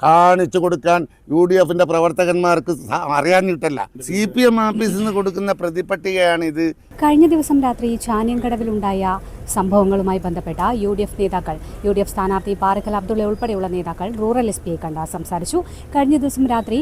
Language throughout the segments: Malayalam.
കാണിച്ചു കൊടുക്കാൻ UDF പ്രവർത്തകന്മാർക്ക് അറിയാനിട്ടല്ല. CPM ഓഫീസിൽ നിന്ന് കൊടുക്കുന്ന പ്രതിപട്ടികയാണിത്. കഴിഞ്ഞ ദിവസം രാത്രി ചാനിയങ്കടവിലുണ്ടായ സംഭവങ്ങളുമായി ബന്ധപ്പെട്ട UDF നേതാക്കൾ, UDF സ്ഥാനാർത്ഥി പാറക്കൽ അബ്ദുള്ള ഉൾപ്പെടെയുള്ള നേതാക്കൾ റൂറൽ SPയെ കണ്ട് സംസാരിച്ചു. കഴിഞ്ഞ ദിവസം രാത്രി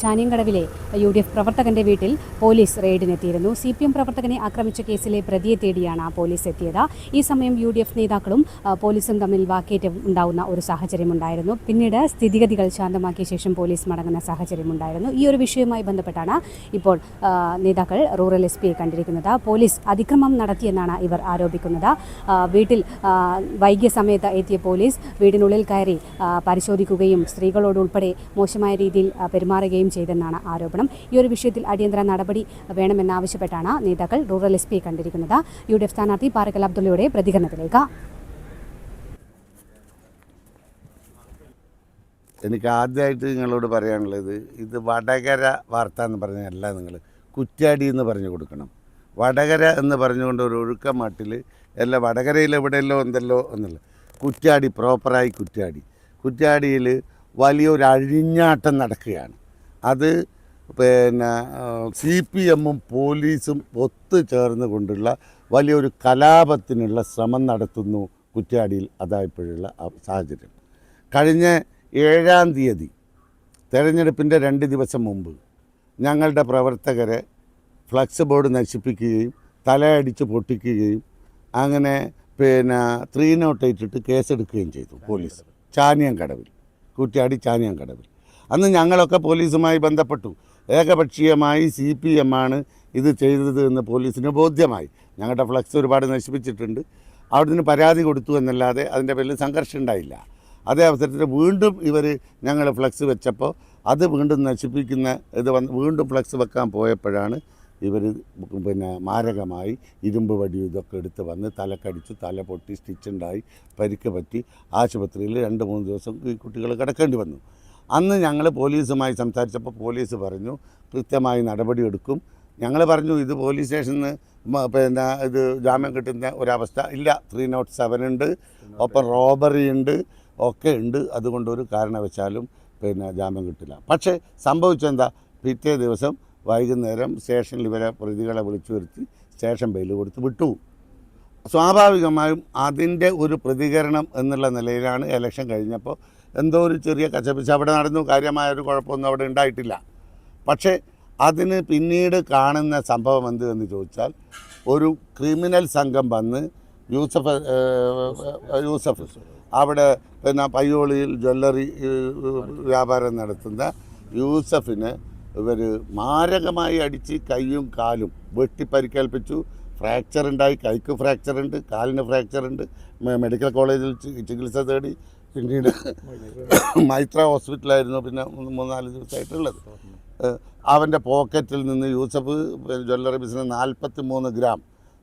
ചാനിയങ്കടവിലെ UDF പ്രവർത്തകന്റെ വീട്ടിൽ പോലീസ് റെയ്ഡിനെത്തിയിരുന്നു. CPM പ്രവർത്തകനെ ആക്രമിച്ച കേസിലെ പ്രതിയെ തേടിയാണ് പോലീസ് എത്തിയത്. ഈ സമയം UDF നേതാക്കളും പോലീസും തമ്മിൽ വാക്കേറ്റം ഉണ്ടാകുന്ന ഒരു സാഹചര്യമുണ്ടായിരുന്നു. പിന്നീട് സ്ഥിതിഗതികൾ ശാന്തമാക്കിയ ശേഷം പോലീസ് മടങ്ങുന്ന സാഹചര്യമുണ്ടായിരുന്നു. ഈ ഒരു വിഷയവുമായി ബന്ധപ്പെട്ടാണ് ഇപ്പോൾ നേതാക്കൾ റൂറൽ SPയെ കണ്ടിരിക്കുന്നത്. പോലീസ് അതിക്രമം നടത്തിയെന്നാണ് ഇവർ ആരോപിക്കുന്നത്. വീട്ടിൽ വൈകിയ സമയത്ത് എത്തിയ പോലീസ് വീടിനുള്ളിൽ കയറി പരിശോധിക്കുകയും സ്ത്രീകളോടുൾപ്പെടെ മോശമായ രീതിയിൽ പെരുമാറുകയും ചെയ്തെന്നാണ് ആരോപണം. ഈ ഒരു വിഷയത്തിൽ അടിയന്തര നടപടി വേണമെന്നാവശ്യപ്പെട്ടാണ് നേതാക്കൾ റൂറൽ SPയെ കണ്ടിരിക്കുന്നത്. UDF സ്ഥാനാർത്ഥി പാറക്കൽ അബ്ദുള്ളയുടെ പ്രതികരണത്തിലേക്ക്. എനിക്ക് ആദ്യമായിട്ട് നിങ്ങളോട് പറയാനുള്ളത്, ഇത് വടകര വാർത്ത എന്ന് പറഞ്ഞല്ല, നിങ്ങൾ കുറ്റ്യാടി എന്ന് പറഞ്ഞു കൊടുക്കണം. വടകര എന്ന് പറഞ്ഞുകൊണ്ട് ഒരു ഒഴുക്ക മട്ടിൽ എല്ലാം വടകരയിൽ എവിടെയല്ലോ എന്തല്ലോ എന്നല്ല, കുറ്റ്യാടി പ്രോപ്പറായി കുറ്റ്യാടിയിൽ വലിയൊരു അഴിഞ്ഞാട്ടം നടക്കുകയാണ്. അത് CPM പോലീസും ഒത്തുചേർന്ന് കൊണ്ടുള്ള വലിയൊരു കലാപത്തിനുള്ള ശ്രമം നടത്തുന്നു കുറ്റ്യാടിയിൽ. അതായപ്പോഴുള്ള സാഹചര്യം. കഴിഞ്ഞ 7-ാം തീയതി തെരഞ്ഞെടുപ്പിൻ്റെ 2 ദിവസം മുമ്പ് ഞങ്ങളുടെ പ്രവർത്തകരെ ഫ്ലക്സ് ബോർഡ് നശിപ്പിക്കുകയും തലയടിച്ച് പൊട്ടിക്കുകയും അങ്ങനെ 308 ഇട്ട് കേസെടുക്കുകയും ചെയ്തു പോലീസ്. കുറ്റ്യാടി ചാനിയങ്കടവിൽ. അന്ന് ഞങ്ങളൊക്കെ പോലീസുമായി ബന്ധപ്പെട്ടു. ഏകപക്ഷീയമായി CPM ആണ് ഇത് ചെയ്തത് എന്ന് പോലീസിന് ബോധ്യമായി. ഞങ്ങളുടെ ഫ്ലക്സ് ഒരുപാട് നശിപ്പിച്ചിട്ടുണ്ട്. അവിടുന്ന് പരാതി കൊടുത്തു എന്നല്ലാതെ അതിൻ്റെ പേരിൽ സംഘർഷം ഉണ്ടായില്ല. അതേ അവസരത്തിൽ വീണ്ടും ഇവർ ഞങ്ങൾ ഫ്ലക്സ് വെച്ചപ്പോൾ അത് വീണ്ടും നശിപ്പിക്കുന്ന ഇത് വീണ്ടും ഫ്ലക്സ് വെക്കാൻ പോയപ്പോഴാണ് ഇവർ മാരകമായി ഇരുമ്പ് വടി ഇതൊക്കെ എടുത്ത് വന്ന് തലക്കടിച്ചു, തല പൊട്ടി, സ്റ്റിച്ചുണ്ടായി, പരിക്ക് പറ്റി ആശുപത്രിയിൽ 2-3 ദിവസം ഈ കുട്ടികൾ കിടക്കേണ്ടി വന്നു. അന്ന് ഞങ്ങൾ പോലീസുമായി സംസാരിച്ചപ്പോൾ പോലീസ് പറഞ്ഞു കൃത്യമായി നടപടിയെടുക്കും. ഞങ്ങൾ പറഞ്ഞു ഇത് പോലീസ് സ്റ്റേഷനിൽ നിന്ന് ഇത് ജാമ്യം കിട്ടുന്ന ഒരവസ്ഥ ഇല്ല. 307 ഉണ്ട്, ഒപ്പം റോബറി ഉണ്ട്, ഒക്കെ ഉണ്ട്. അതുകൊണ്ടൊരു കാരണവശാലും ജാമ്യം കിട്ടില്ല. പക്ഷേ സംഭവിച്ചെന്താ, പിറ്റേ ദിവസം വൈകുന്നേരം സ്റ്റേഷനിൽ ഇവരെ പ്രതികളെ വിളിച്ചു വരുത്തി സ്റ്റേഷൻ ബെയിൽ കൊടുത്ത് വിട്ടു. സ്വാഭാവികമായും അതിൻ്റെ ഒരു പ്രതികരണം എന്നുള്ള നിലയിലാണ് ഇലക്ഷൻ കഴിഞ്ഞപ്പോൾ എന്തോ ഒരു ചെറിയ കച്ചപിച്ച അവിടെ നടന്നു. കാര്യമായൊരു കുഴപ്പമൊന്നും അവിടെ ഉണ്ടായിട്ടില്ല. പക്ഷേ അതിന് പിന്നീട് കാണുന്ന സംഭവം എന്ത് എന്ന് ചോദിച്ചാൽ, ഒരു ക്രിമിനൽ സംഘം വന്ന് യൂസഫ് അവിടെ പയ്യോളിയിൽ ജ്വല്ലറി വ്യാപാരം നടത്തുന്ന യൂസഫിനെ ഇവർ മാരകമായി അടിച്ച് കൈയും കാലും വെട്ടിപ്പരിക്കേൽപ്പിച്ചു. ഫ്രാക്ചർ ഉണ്ടായി. കൈക്ക് ഫ്രാക്ചറുണ്ട്, കാലിന് ഫ്രാക്ചറുണ്ട്. മെഡിക്കൽ കോളേജിൽ ചികിത്സ തേടി. പിന്നീട് മൈത്ര ഹോസ്പിറ്റലായിരുന്നു പിന്നെ 3-4 ദിവസമായിട്ടുള്ളത്. അവൻ്റെ പോക്കറ്റിൽ നിന്ന് യൂസഫ് ജ്വല്ലറി ബിസിനസ് 43 ഗ്രാം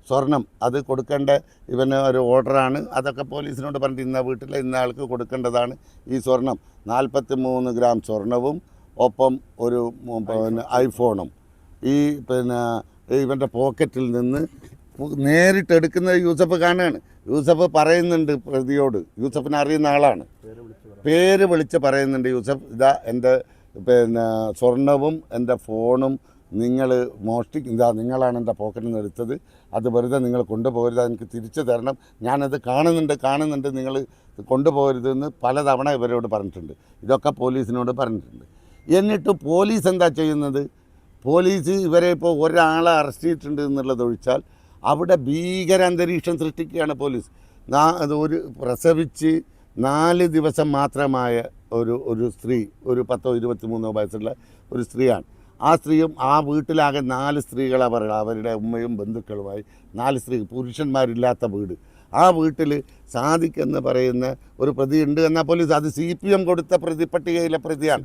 സ്വർണം, അത് കൊടുക്കേണ്ട ഇവന് ഒരു ഓർഡറാണ്. അതൊക്കെ പോലീസിനോട് പറഞ്ഞിട്ട് ഇന്ന വീട്ടിൽ ഇന്ന ആൾക്ക് കൊടുക്കേണ്ടതാണ് ഈ സ്വർണം. 43 ഗ്രാം സ്വർണവും ഒപ്പം ഒരു ഐഫോണും ഈ ഇവൻ്റെ പോക്കറ്റിൽ നിന്ന് നേരിട്ടെടുക്കുന്ന യൂസഫ് കാണുകയാണ്. യൂസഫ് പറയുന്നുണ്ട് പ്രതിയോട്, യൂസഫിനെ അറിയുന്ന ആളാണ്, പേര് വിളിച്ച് പറയുന്നുണ്ട്, യൂസഫ് ഇതാ എൻ്റെ സ്വർണവും എൻ്റെ ഫോണും നിങ്ങൾ ഇതാ നിങ്ങളാണ് എൻ്റെ പോക്കറ്റിൽ നിന്ന് എടുത്തത്, അത് വെറുതെ നിങ്ങൾ കൊണ്ടുപോകരുത്, എനിക്ക് തിരിച്ചു തരണം, ഞാനത് കാണുന്നുണ്ട് നിങ്ങൾ കൊണ്ടുപോകരുതെന്ന് പലതവണ ഇവരോട് പറഞ്ഞിട്ടുണ്ട്. ഇതൊക്കെ പോലീസിനോട് പറഞ്ഞിട്ടുണ്ട്. എന്നിട്ട് പോലീസ് എന്താ ചെയ്യുന്നത്, പോലീസ് ഇവരെ ഇപ്പോൾ ഒരാളെ അറസ്റ്റ് ചെയ്തിട്ടുണ്ട് എന്നുള്ളതൊഴിച്ചാൽ അവിടെ ഭീകര അന്തരീക്ഷം സൃഷ്ടിക്കുകയാണ് പോലീസ്. ഒരു പ്രസവിച്ച് 4 ദിവസം മാത്രമായ ഒരു സ്ത്രീ, ഒരു 10-23 വയസ്സുള്ള ഒരു സ്ത്രീയാണ്. ആ സ്ത്രീയും ആ വീട്ടിലാകെ 4 സ്ത്രീകളാണ് പറയുക, അവരുടെ ഉമ്മയും ബന്ധുക്കളുമായി 4 സ്ത്രീ, പുരുഷന്മാരില്ലാത്ത വീട്. ആ വീട്ടിൽ സാദിഖ് എന്ന് പറയുന്ന ഒരു പ്രതി ഉണ്ട് എന്നാൽ പോലീസ്, അത് CPM കൊടുത്ത പ്രതിപട്ടികയിലെ പ്രതിയാണ്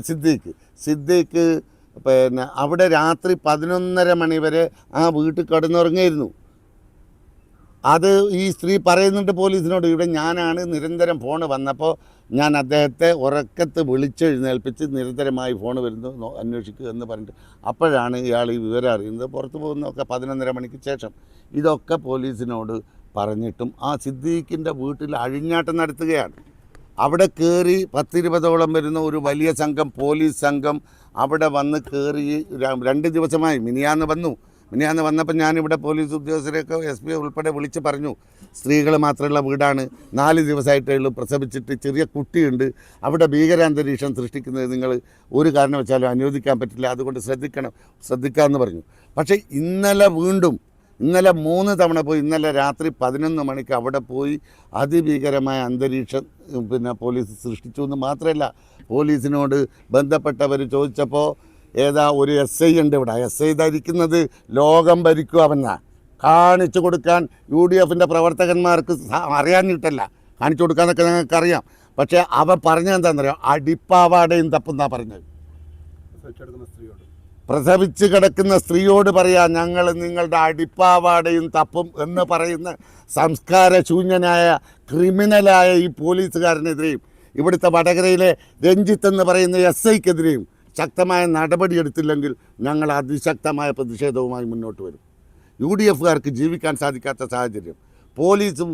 സിദ്ദീഖ്. അവിടെ രാത്രി 11:30 മണി വരെ ആ വീട്ടിൽ കിടന്നുറങ്ങിയിരുന്നു. അത് ഈ സ്ത്രീ പറയുന്നുണ്ട് പോലീസിനോട്, ഇവിടെ ഞാനാണ് നിരന്തരം ഫോൺ വന്നപ്പോൾ ഞാൻ അദ്ദേഹത്തെ ഉറക്കത്ത് വിളിച്ചെഴുന്നേൽപ്പിച്ച് നിരന്തരമായി ഫോൺ വരുന്നു അന്വേഷിക്കുക എന്ന് പറഞ്ഞിട്ട് അപ്പോഴാണ് ഇയാൾ ഈ വിവരം അറിയുന്നത്. പുറത്തു പോകുന്നതൊക്കെ 11:30 മണിക്ക് ശേഷം. ഇതൊക്കെ പോലീസിനോട് പറഞ്ഞിട്ടും ആ സിദ്ദീഖിൻ്റെ വീട്ടിൽ അഴിഞ്ഞാട്ടം നടത്തുകയാണ്. അവിടെ കയറി 10-20ഓളം വരുന്ന ഒരു വലിയ സംഘം, പോലീസ് സംഘം അവിടെ വന്ന് കയറി 2 ദിവസമായി. മിനിയാന്ന് വന്നപ്പോൾ ഞാനിവിടെ പോലീസ് ഉദ്യോഗസ്ഥരെയൊക്കെ SP ഉൾപ്പെടെ വിളിച്ച് പറഞ്ഞു, സ്ത്രീകൾ മാത്രമുള്ള വീടാണ്, 4 ദിവസമായിട്ടേ ഉള്ളൂ, പ്രസവിച്ചിട്ട് ചെറിയ കുട്ടിയുണ്ട്, അവിടെ ഭീകരാന്തരീക്ഷം സൃഷ്ടിക്കുന്നത് നിങ്ങൾ ഒരു കാരണവശാലും അനുവദിക്കാൻ പറ്റില്ല, അതുകൊണ്ട് ശ്രദ്ധിക്കാമെന്ന് പറഞ്ഞു. പക്ഷേ ഇന്നലെ 3 തവണ പോയി. ഇന്നലെ രാത്രി 11 മണിക്ക് അവിടെ പോയി അതിഭീകരമായ അന്തരീക്ഷം പോലീസ് സൃഷ്ടിച്ചു എന്ന് മാത്രമല്ല, പോലീസിനോട് ബന്ധപ്പെട്ടവർ ചോദിച്ചപ്പോൾ ഏതാ ഒരു SI ഉണ്ട് ഇവിടെ, SI ധരിക്കുന്നത് ലോകം ഭരിക്കും അവനാ, കാണിച്ചു കൊടുക്കാൻ UDFൻ്റെ പ്രവർത്തകന്മാർക്ക് അറിയാനിട്ടല്ല, കാണിച്ചു കൊടുക്കാനൊക്കെ ഞങ്ങൾക്കറിയാം. പക്ഷേ അവ പറഞ്ഞതെന്താണെന്നറിയാം, അടിപ്പാവാടയും തപ്പുന്നാ പറഞ്ഞത്. പ്രസവിച്ച് കിടക്കുന്ന സ്ത്രീയോട് പറയാം, ഞങ്ങൾ നിങ്ങളുടെ അടിപ്പാവാടയും തപ്പും എന്ന് പറയുന്ന സംസ്കാരശൂന്യനായ ക്രിമിനലായ ഈ പോലീസുകാരനെതിരെയും ഇവിടുത്തെ വടകരയിലെ രഞ്ജിത്ത് എന്ന് പറയുന്ന SIക്കെതിരെയും ശക്തമായ നടപടിയെടുത്തില്ലെങ്കിൽ ഞങ്ങൾ അതിശക്തമായ പ്രതിഷേധവുമായി മുന്നോട്ട് വരും. UDFകാർക്ക് ജീവിക്കാൻ സാധിക്കാത്ത സാഹചര്യം, പോലീസും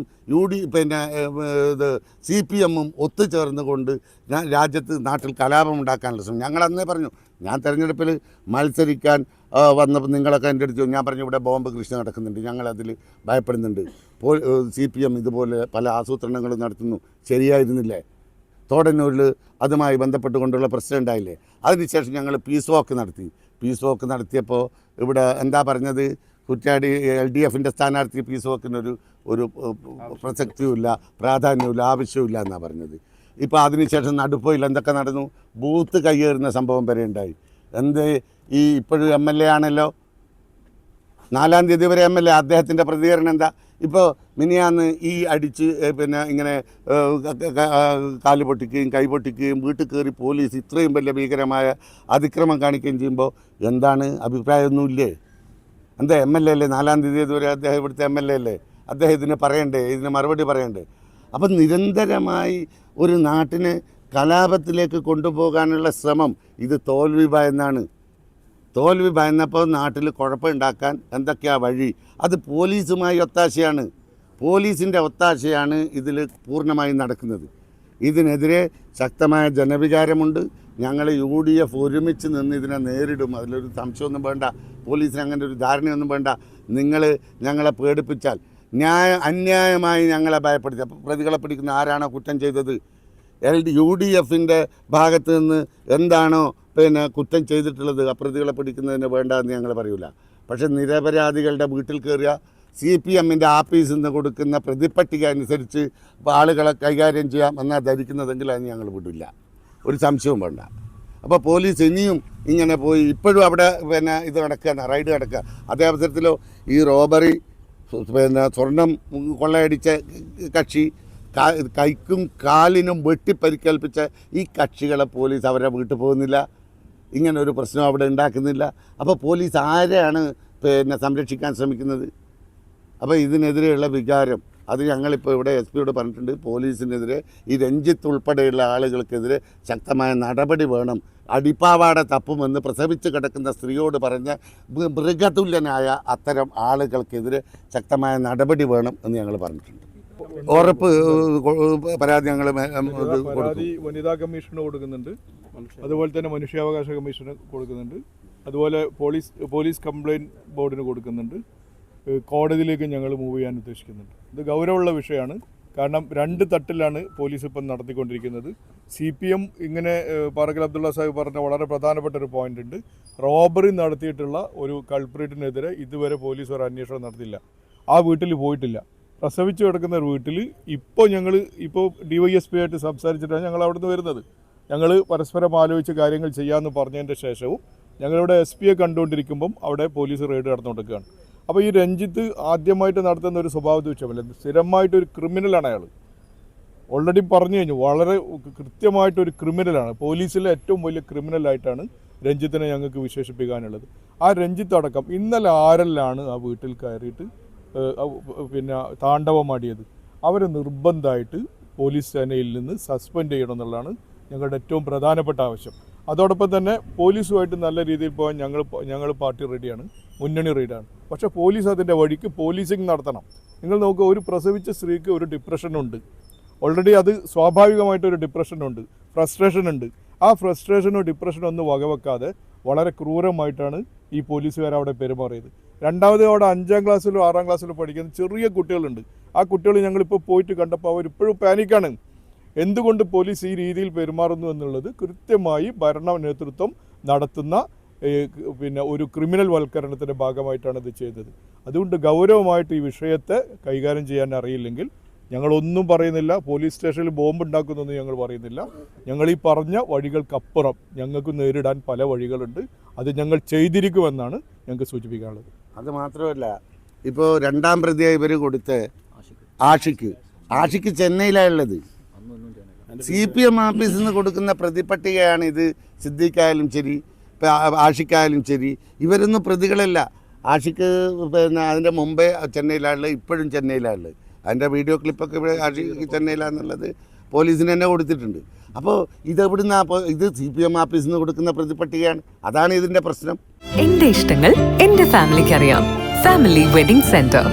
CPM-ഉം ഒത്തുചേർന്നുകൊണ്ട് നാട്ടിൽ കലാപമുണ്ടാക്കാനുള്ള ശ്രമം. ഞങ്ങളന്നേ പറഞ്ഞു, ഞാൻ തെരഞ്ഞെടുപ്പിൽ മത്സരിക്കാൻ വന്നപ്പോൾ നിങ്ങളൊക്കെ എൻ്റെ അടുത്ത് ഞാൻ പറഞ്ഞു, ഇവിടെ ബോംബ് കൃഷി നടക്കുന്നുണ്ട്, ഞങ്ങളതിൽ ഭയപ്പെടുന്നുണ്ട്, CPM ഇതുപോലെ പല ആസൂത്രണങ്ങളും നടത്തുന്നു, ശരിയായിരുന്നില്ലേ, തോടന്നൂരിൽ അതുമായി ബന്ധപ്പെട്ടുകൊണ്ടുള്ള പ്രശ്നം ഉണ്ടായില്ലേ. അതിനുശേഷം ഞങ്ങൾ പീസ് വാക്ക് നടത്തിയപ്പോൾ ഇവിടെ എന്താ പറഞ്ഞത്, കുറ്റ്യാടി LDFൻ്റെ സ്ഥാനാർത്ഥി പീസ് വാക്കിനൊരു പ്രസക്തിയുമില്ല, പ്രാധാന്യമില്ല, ആവശ്യമില്ല എന്നാണ് പറഞ്ഞത്. ഇപ്പോൾ അതിനുശേഷം നടുപ്പോയിൽ എന്തൊക്കെ നടന്നു, ബൂത്ത് കയ്യേറുന്ന സംഭവം വരെ ഉണ്ടായി. ഈ ഇപ്പോഴും MLA ആണല്ലോ, 4-ാം തീയതി വരെ MLA, അദ്ദേഹത്തിൻ്റെ പ്രതികരണം എന്താ? ഇപ്പോൾ മിനിയാന്ന് ഈ അടിച്ച് ഇങ്ങനെ കാല് പൊട്ടിക്കുകയും കൈ പൊട്ടിക്കുകയും വീട്ടിൽ കയറി പോലീസ് ഇത്രയും വലിയ ഭീകരമായ അതിക്രമം കാണിക്കുകയും ചെയ്യുമ്പോൾ എന്താണ് അഭിപ്രായമൊന്നുമില്ലേ? എന്താ MLA അല്ലേ, 4-ാം തീയതി വരെ അദ്ദേഹം ഇവിടുത്തെ MLA അല്ലേ, അദ്ദേഹം ഇതിന് മറുപടി പറയണ്ടേ? അപ്പം നിരന്തരമായി ഒരു നാട്ടിനെ കലാപത്തിലേക്ക് കൊണ്ടുപോകാനുള്ള ശ്രമം, ഇത് തോൽവി ഭയന്നപ്പോൾ നാട്ടിൽ കുഴപ്പമുണ്ടാക്കാൻ എന്തൊക്കെയാണ് വഴി? അത് പോലീസുമായി ഒത്താശയാണ്, പോലീസിൻ്റെ ഒത്താശയാണ് ഇതിൽ പൂർണ്ണമായും നടക്കുന്നത്. ഇതിനെതിരെ ശക്തമായ ജനവികാരമുണ്ട്. ഞങ്ങൾ UDF ഒരുമിച്ച് നിന്ന് ഇതിനെ നേരിടും, അതിലൊരു സംശയമൊന്നും വേണ്ട. പോലീസിന് അങ്ങനെ ഒരു ധാരണയൊന്നും വേണ്ട. നിങ്ങൾ ഞങ്ങളെ പേടിപ്പിച്ചാൽ, അന്യായമായി ഞങ്ങളെ ഭയപ്പെടുത്തി, അപ്പോൾ പ്രതികളെ പിടിക്കുന്ന ആരാണോ കുറ്റം ചെയ്തത്, UDFൻ്റെ ഭാഗത്ത് നിന്ന് എന്താണോ കുറ്റം ചെയ്തിട്ടുള്ളത്, പ്രതികളെ പിടിക്കുന്നതിന് വേണ്ടെന്ന് ഞങ്ങൾ പറയൂല. പക്ഷേ നിരപരാധികളുടെ വീട്ടിൽ കയറുക, CPM-ൻ്റെ ആഫീസിൽ നിന്ന് കൊടുക്കുന്ന പ്രതിപട്ടിക അനുസരിച്ച് ആളുകളെ കൈകാര്യം ചെയ്യാം എന്നാണ് ധരിക്കുന്നതെങ്കിൽ അതിന് ഞങ്ങൾ വിടില്ല, ഒരു സംശയവും വേണ്ട. അപ്പോൾ പോലീസ് ഇനിയും ഇങ്ങനെ പോയി ഇപ്പോഴും അവിടെ ഇത് നടക്കുകയാണ്, റൈഡ് നടക്കുക. അതേ അവസരത്തിലോ ഈ റോബറി സ്വർണം കൊള്ളയടിച്ച കക്ഷി, കൈക്കും കാലിനും വെട്ടിപ്പരിക്കേൽപ്പിച്ച ഈ കക്ഷികളെ പോലീസ് അവരെ വീട്ടിൽ പോകുന്നില്ല, ഇങ്ങനെ ഒരു പ്രശ്നം അവിടെ ഉണ്ടാക്കുന്നില്ല. അപ്പോൾ പോലീസ് ആരെയാണ് സംരക്ഷിക്കാൻ ശ്രമിക്കുന്നത്? അപ്പോൾ ഇതിനെതിരെയുള്ള വികാരം അത് ഞങ്ങളിപ്പോൾ ഇവിടെ SP-യോട് പറഞ്ഞിട്ടുണ്ട്. പോലീസിനെതിരെ ഈ രഞ്ജിത്ത് ഉൾപ്പെടെയുള്ള ആളുകൾക്കെതിരെ ശക്തമായ നടപടി വേണം. അടിപ്പാവാട തപ്പുമെന്ന് പ്രസവിച്ച് കിടക്കുന്ന സ്ത്രീയോട് പറഞ്ഞ മൃഗതുല്യനായ അത്തരം ആളുകൾക്കെതിരെ ശക്തമായ നടപടി വേണം എന്ന് ഞങ്ങൾ പറഞ്ഞിട്ടുണ്ട്. ഉറപ്പ് പരാതി ഞങ്ങൾ വനിതാ കമ്മീഷന് കൊടുക്കുന്നുണ്ട്, അതുപോലെ തന്നെ മനുഷ്യാവകാശ കമ്മീഷന് കൊടുക്കുന്നുണ്ട്, അതുപോലെ പോലീസ് കംപ്ലയിൻറ്റ് ബോർഡിന് കൊടുക്കുന്നുണ്ട്, കോടതിയിലേക്ക് ഞങ്ങൾ മൂവ് ചെയ്യാൻ ഉദ്ദേശിക്കുന്നുണ്ട്. ഇത് ഗൗരവമുള്ള വിഷയമാണ്. കാരണം 2 തട്ടിലാണ് പോലീസ് ഇപ്പം നടത്തിക്കൊണ്ടിരിക്കുന്നത്. CPM ഇങ്ങനെ പാറക്കൽ അബ്ദുള്ള സാഹിബ് പറഞ്ഞ വളരെ പ്രധാനപ്പെട്ട ഒരു പോയിന്റ് ഉണ്ട്. റോബറി നടത്തിയിട്ടുള്ള ഒരു കൾപ്രിറ്റിനെതിരെ ഇതുവരെ പോലീസ് ഒരു അന്വേഷണം നടത്തില്ല, ആ വീട്ടിൽ പോയിട്ടില്ല. പ്രസവിച്ച് കിടക്കുന്ന ഒരു വീട്ടിൽ ഇപ്പോൾ DYSP ആയിട്ട് സംസാരിച്ചിട്ടാണ് ഞങ്ങൾ അവിടുന്ന് വരുന്നത്. ഞങ്ങൾ പരസ്പരം ആലോചിച്ച് കാര്യങ്ങൾ ചെയ്യാമെന്ന് പറഞ്ഞതിൻ്റെ ശേഷവും ഞങ്ങളിവിടെ SP-യെ കണ്ടുകൊണ്ടിരിക്കുമ്പം അവിടെ പോലീസ് റെയ്ഡ് നടന്നുകൊണ്ടിരിക്കുകയാണ്. അപ്പോൾ ഈ രഞ്ജിത്ത് ആദ്യമായിട്ട് നടത്തുന്ന ഒരു സ്വഭാവ ദൂഷ്യമല്ല, സ്ഥിരമായിട്ടൊരു ക്രിമിനലാണ് അയാൾ. ഓൾറെഡി പറഞ്ഞു കഴിഞ്ഞു, വളരെ കൃത്യമായിട്ടൊരു ക്രിമിനലാണ്, പോലീസിലെ ഏറ്റവും വലിയ ക്രിമിനലായിട്ടാണ് രഞ്ജിത്തിനെ ഞങ്ങൾക്ക് വിശേഷിപ്പിക്കാനുള്ളത്. ആ രഞ്ജിത്ത് അടക്കം ഇന്നലെ ആരെല്ലാണ് ആ വീട്ടിൽ കയറിയിട്ട് താണ്ഡവമാടിയത്, അവരെ നിർബന്ധമായിട്ട് പോലീസ് സേനയിൽ നിന്ന് സസ്പെൻഡ് ചെയ്യണം എന്നുള്ളതാണ് ഞങ്ങളുടെ ഏറ്റവും പ്രധാനപ്പെട്ട ആവശ്യം. അതോടൊപ്പം തന്നെ പോലീസുമായിട്ട് നല്ല രീതിയിൽ പോകാൻ ഞങ്ങൾ പാർട്ടി റെഡിയാണ്, മുന്നണി റെഡിയാണ്. പക്ഷേ പോലീസ് അതിൻ്റെ വഴിക്ക് പോലീസിങ് നടത്തണം. നിങ്ങൾ നോക്കുക, ഒരു പ്രസവിച്ച സ്ത്രീക്ക് ഒരു ഡിപ്രഷനുണ്ട്, ഓൾറെഡി അത് സ്വാഭാവികമായിട്ടൊരു ഡിപ്രഷനുണ്ട്, ഫ്രസ്ട്രേഷൻ ഉണ്ട്. ആ ഫ്രസ്ട്രേഷനോ ഡിപ്രഷനോ ഒന്നും വകവെക്കാതെ വളരെ ക്രൂരമായിട്ടാണ് ഈ പോലീസുകാർ അവിടെ പെരുമാറിയത്. രണ്ടാമത് അവിടെ 5ാം ക്ലാസ്സിലോ 6ാം ക്ലാസ്സിലോ പഠിക്കുന്ന ചെറിയ കുട്ടികളുണ്ട്. ആ കുട്ടികൾ ഞങ്ങളിപ്പോൾ പോയിട്ട് കണ്ടപ്പോൾ അവരിപ്പോഴും പാനിക്കാണ്. എന്തുകൊണ്ട് പോലീസ് ഈ രീതിയിൽ പെരുമാറുന്നു എന്നുള്ളത് കൃത്യമായി ഭരണ നേതൃത്വം നടത്തുന്ന ഒരു ക്രിമിനൽ വൽക്കരണത്തിൻ്റെ ഭാഗമായിട്ടാണ് ഇത് ചെയ്തത്. അതുകൊണ്ട് ഗൗരവമായിട്ട് ഈ വിഷയത്തെ കൈകാര്യം ചെയ്യാൻ അറിയില്ലെങ്കിൽ ഞങ്ങളൊന്നും പറയുന്നില്ല. പോലീസ് സ്റ്റേഷനിൽ ബോംബ് ഉണ്ടാക്കുന്നൊന്നും ഞങ്ങൾ പറയുന്നില്ല. ഞങ്ങൾ ഈ പറഞ്ഞ വഴികൾക്കപ്പുറം ഞങ്ങൾക്ക് നേരിടാൻ പല വഴികളുണ്ട്. അത് ഞങ്ങൾ ചെയ്തിരിക്കുമെന്നാണ് ഞങ്ങൾക്ക് സൂചിപ്പിക്കാനുള്ളത്. അത് മാത്രമല്ല, ഇപ്പോൾ 2ാം പ്രതിയായി ഇവർ കൊടുത്ത ആഷിക്ക് ചെന്നൈയിലാണുള്ളത്. CPM ഓഫീസിൽ നിന്ന് കൊടുക്കുന്ന പ്രതിപട്ടികയാണ് ഇത്. സിദ്ദീഖായാലും ശരി, ആഷിക്കായാലും ശരി, ഇവരൊന്നും പ്രതികളല്ല. ആഷിക്ക് അതിൻ്റെ മുമ്പേ ചെന്നൈയിലാണുള്ളത്, ഇപ്പോഴും ചെന്നൈയിലാണുള്ളത്. അതിൻ്റെ വീഡിയോ ക്ലിപ്പൊക്കെ ഇവിടെ ആഷിക്ക് ചെന്നൈയിലാണെന്നുള്ളത് പോലീസിന് തന്നെ കൊടുത്തിട്ടുണ്ട്. അപ്പോൾ ഇതെവിടുന്ന ഇത് CPM ഓഫീസിൽ നിന്ന് കൊടുക്കുന്ന പ്രതിപട്ടികയാണ്. അതാണ് ഇതിൻ്റെ പ്രശ്നം. എന്റെ ഇഷ്ടങ്ങൾ എന്റെ ഫാമിലിക്ക് അറിയാം. Family wedding centre.